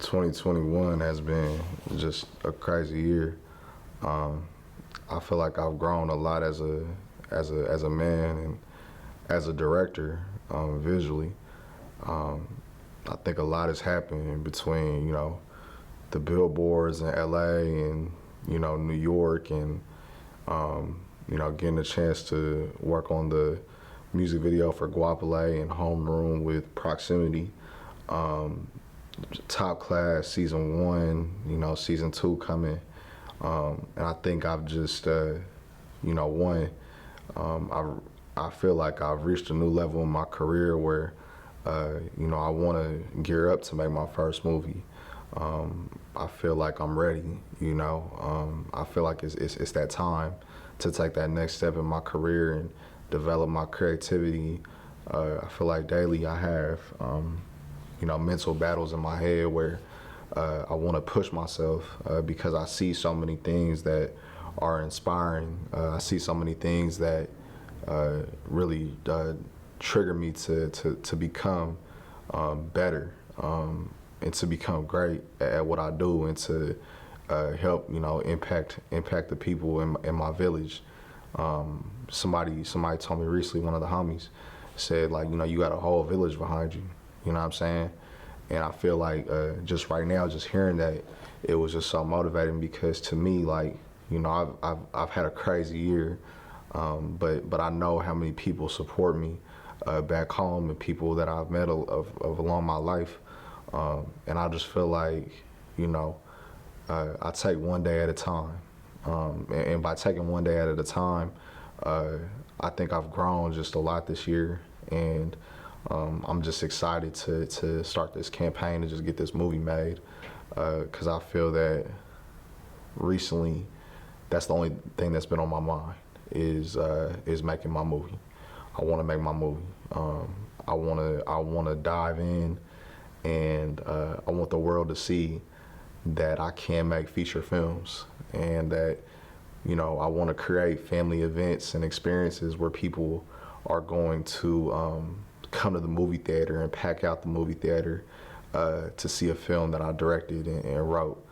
2021 has been just a crazy year. I feel like I've grown a lot as a man and as a director, visually. I think a lot has happened in between, the billboards in LA and, New York and, getting a chance to work on the music video for Guapale and Homeroom with Proximity. Top Class season 1, season 2 coming. And I think I've just, I feel like I've reached a new level in my career where, I want to gear up to make my first movie. I feel like I'm ready, I feel like it's that time to take that next step in my career and develop my creativity. I feel like daily I have, mental battles in my head where I want to push myself because I see so many things that are inspiring. I see so many things that really trigger me to become better and to become great at what I do and to help impact the people in my village. Somebody told me recently, one of the homies said, like, you got a whole village behind you. You know what I'm saying? And I feel like just right now, just hearing that, it was just so motivating because to me, like, I've had a crazy year, but I know how many people support me back home and people that I've met of along my life, and I just feel like, I take one day at a time, and by taking one day at a time, I think I've grown just a lot this year, and I'm just excited to start this campaign to just get this movie made, because I feel that recently that's the only thing that's been on my mind is making my movie. I want to make my movie. I want to dive in, and I want the world to see that I can make feature films, and that I want to create family events and experiences where people are going to come to the movie theater and pack out the movie theater to see a film that I directed and wrote.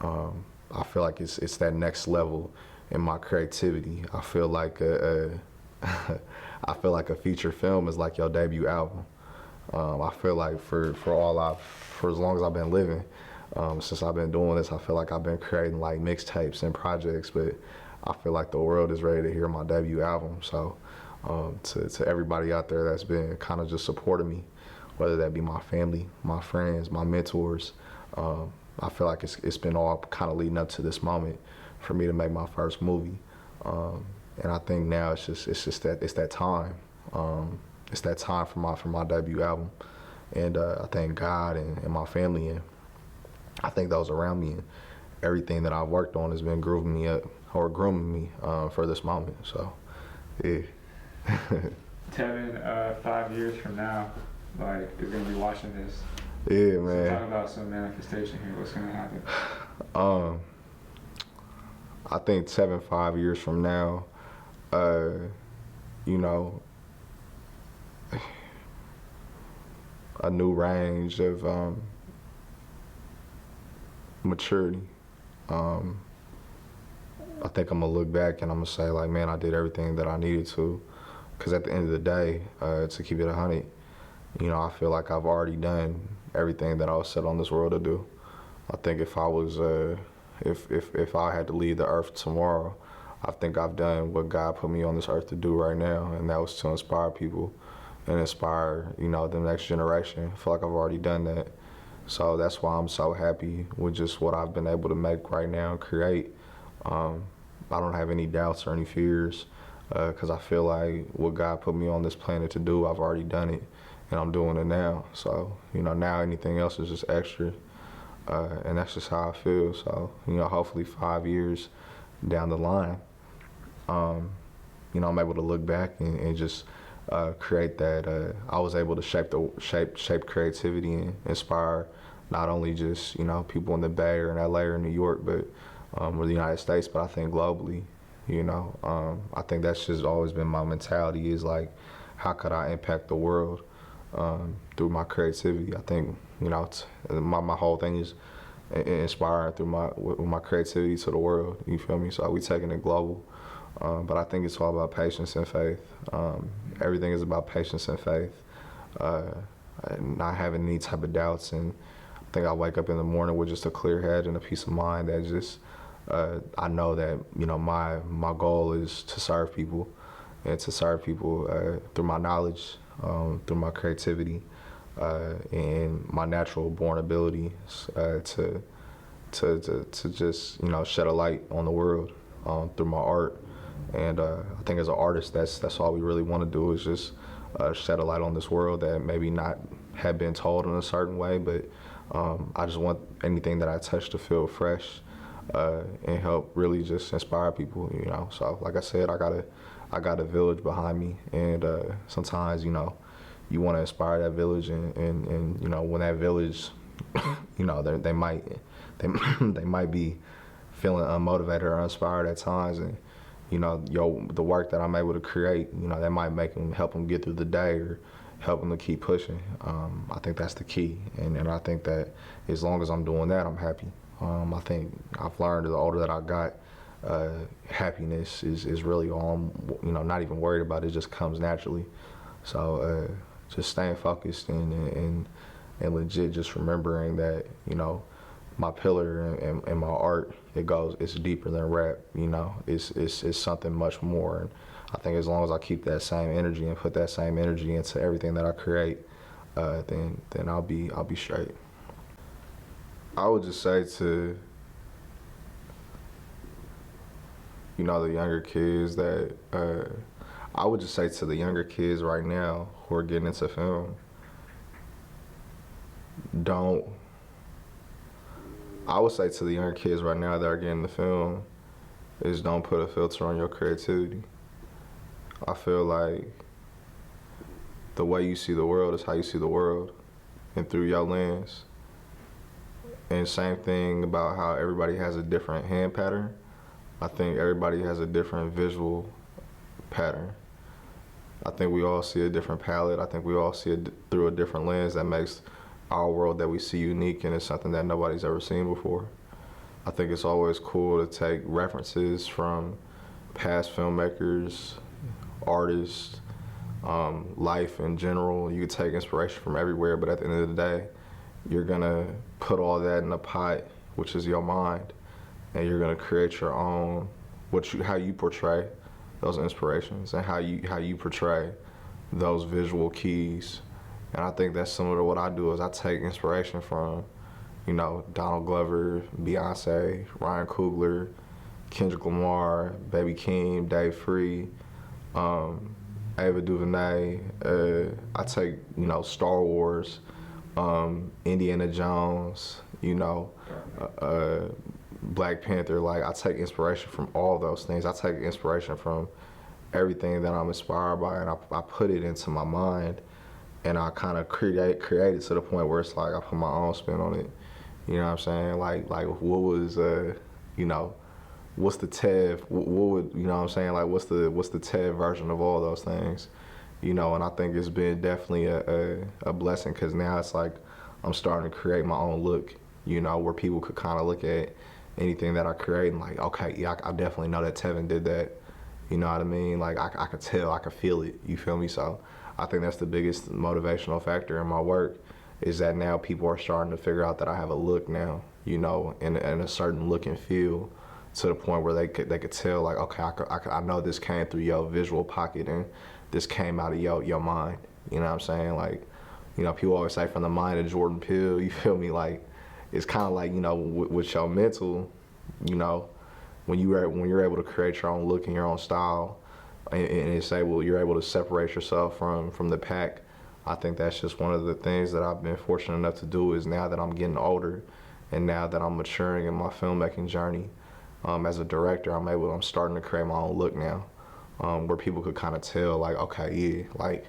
I feel like it's that next level in my creativity. I feel like I feel like a feature film is like your debut album. I feel like for as long as I've been living, since I've been doing this, I feel like I've been creating like mixtapes and projects, but I feel like the world is ready to hear my debut album. So to everybody out there that's been kind of just supporting me, whether that be my family, my friends, my mentors, I feel like it's been all kind of leading up to this moment for me to make my first movie. And I think now it's that time. It's that time for my debut album. And I thank God and my family, and I think those around me, and everything that I've worked on has been grooming me for this moment. So, yeah. Tevin, 5 years from now, like, you're gonna be watching this. Yeah, man. So talk about some manifestation here. What's gonna happen? I think Tevin 5 years from now, a new range of maturity. I think I'm gonna look back and I'm gonna say, like, man, I did everything that I needed to. Because at the end of the day, to keep it 100, I feel like I've already done everything that I was set on this world to do. I think if I was, if I had to leave the earth tomorrow, I think I've done what God put me on this earth to do right now, and that was to inspire people and inspire, the next generation. I feel like I've already done that. So that's why I'm so happy with just what I've been able to make right now and create. I don't have any doubts or any fears, because I feel like what God put me on this planet to do, I've already done it, and I'm doing it now. So, now anything else is just extra, and that's just how I feel. So, hopefully 5 years down the line, I'm able to look back and just create that. I was able to shape creativity and inspire not only just people in the Bay or in LA or New York, but or the United States, but I think globally. I think that's just always been my mentality, is like, how could I impact the world through my creativity? I think my whole thing is inspiring through with my creativity to the world. You feel me? So we taking it global. But I think it's all about patience and faith. Everything is about patience and faith. Not having any type of doubts, and I think I wake up in the morning with just a clear head and a peace of mind that just I know that my goal is to serve people, and to serve people through my knowledge, through my creativity, and my natural born ability to just shed a light on the world through my art. And I think as an artist, that's all we really want to do, is just shed a light on this world that maybe not have been told in a certain way, but I just want anything that I touch to feel fresh and help really just inspire people. So like I said, I got a village behind me, and sometimes you want to inspire that village, and when that village they might be feeling unmotivated or uninspired at times, and the work that I'm able to create, that might help them get through the day or help them to keep pushing. I think that's the key, and I think that as long as I'm doing that, I'm happy. I think I've learned the older that I got, happiness is really all I'm, not even worried about. It just comes naturally. So just staying focused and legit just remembering that, my pillar and my art, it's deeper than rap. It's something much more. And I think as long as I keep that same energy and put that same energy into everything that I create, then I'll be straight. I would just say to the younger kids that I would just say to the younger kids right now who are getting into film, I would say to the younger kids right now that are getting into film is don't put a filter on your creativity. I feel like the way you see the world is how you see the world, and through your lens. And same thing about how everybody has a different hand pattern. I think everybody has a different visual pattern. I think we all see a different palette. I think we all see it through a different lens that makes our world that we see unique, and it's something that nobody's ever seen before. I think it's always cool to take references from past filmmakers, artists, life in general. You can take inspiration from everywhere, but at the end of the day, you're gonna put all that in a pot, which is your mind, and you're gonna create your own, how you portray those inspirations and how you portray those visual keys. And I think that's similar to what I do. Is I take inspiration from, Donald Glover, Beyonce, Ryan Coogler, Kendrick Lamar, Baby Keem, Dave Free, Ava DuVernay. I take Star Wars, Indiana Jones, Black Panther. Like, I take inspiration from all those things. I take inspiration from everything that I'm inspired by, and I put it into my mind, and I kind of create it to the point where it's like I put my own spin on it. You know what I'm saying? Like what was what's the Tev? What would what I'm saying? Like what's the Tev version of all those things? And I think it's been definitely a blessing, because now it's like I'm starting to create my own look. Where people could kind of look at anything that I create and like, okay, yeah, I definitely know that Tevin did that. You know what I mean? Like I could tell, I could feel it. You feel me? So I think that's the biggest motivational factor in my work, is that now people are starting to figure out that I have a look now, and a certain look and feel, to the point where they could tell, like, okay, I know this came through your visual pocket and this came out of your mind. You know what I'm saying? Like, people always say from the mind of Jordan Peele. You feel me? Like, it's kind of like, with your mental, when you're able to create your own look and your own style, and say, well, you're able to separate yourself from the pack. I think that's just one of the things that I've been fortunate enough to do, is now that I'm getting older and now that I'm maturing in my filmmaking journey, as a director, I'm starting to create my own look now, where people could kind of tell, like, okay, yeah, like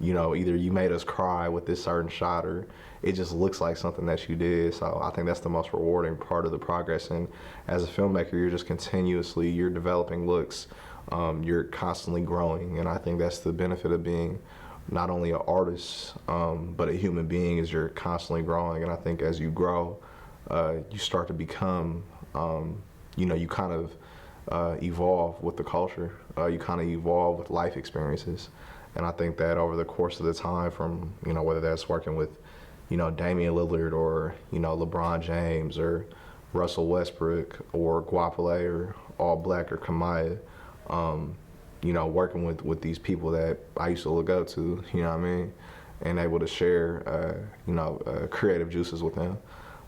either you made us cry with this certain shot, or it just looks like something that you did. So I think that's the most rewarding part of the progress. And as a filmmaker, you're just you're developing looks, you're constantly growing, and I think that's the benefit of being not only an artist, but a human being as you're constantly growing. And I think as you grow, you start to become, you kind of evolve with the culture. You kind of evolve with life experiences. And I think that over the course of the time from, whether that's working with, Damian Lillard or, LeBron James or Russell Westbrook or Guapale or All Black or Kamaya, working with these people that I used to look up to, and able to share, creative juices with them,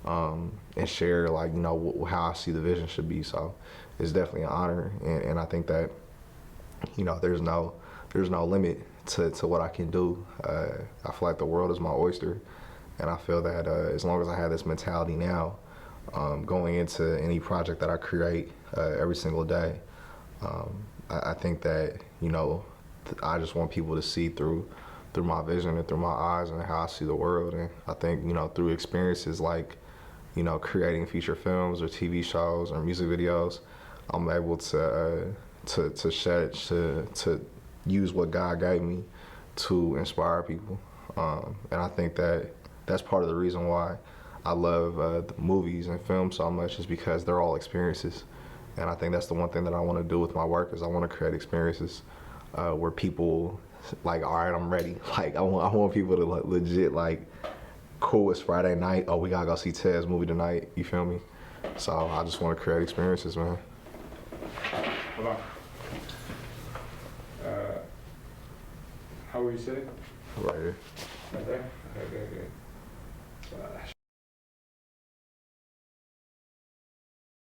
and share how I see the vision should be. So it's definitely an honor, and I think that, there's no limit to what I can do. I feel like the world is my oyster, and I feel that as long as I have this mentality now, going into any project that I create every single day, I think that, I just want people to see through my vision and through my eyes and how I see the world. And I think, through experiences like, creating feature films or TV shows or music videos, I'm able to use what God gave me to inspire people. And I think that that's part of the reason why I love the movies and film so much, is because they're all experiences. And I think that's the one thing that I want to do with my work, is I want to create experiences where people like, all right, I'm ready. Like I want people to legit cool, it's Friday night. Oh, we gotta go see Ted's movie tonight. You feel me? So I just want to create experiences, man. Hold on. How will you say it? Right here. Right there? Okay, good.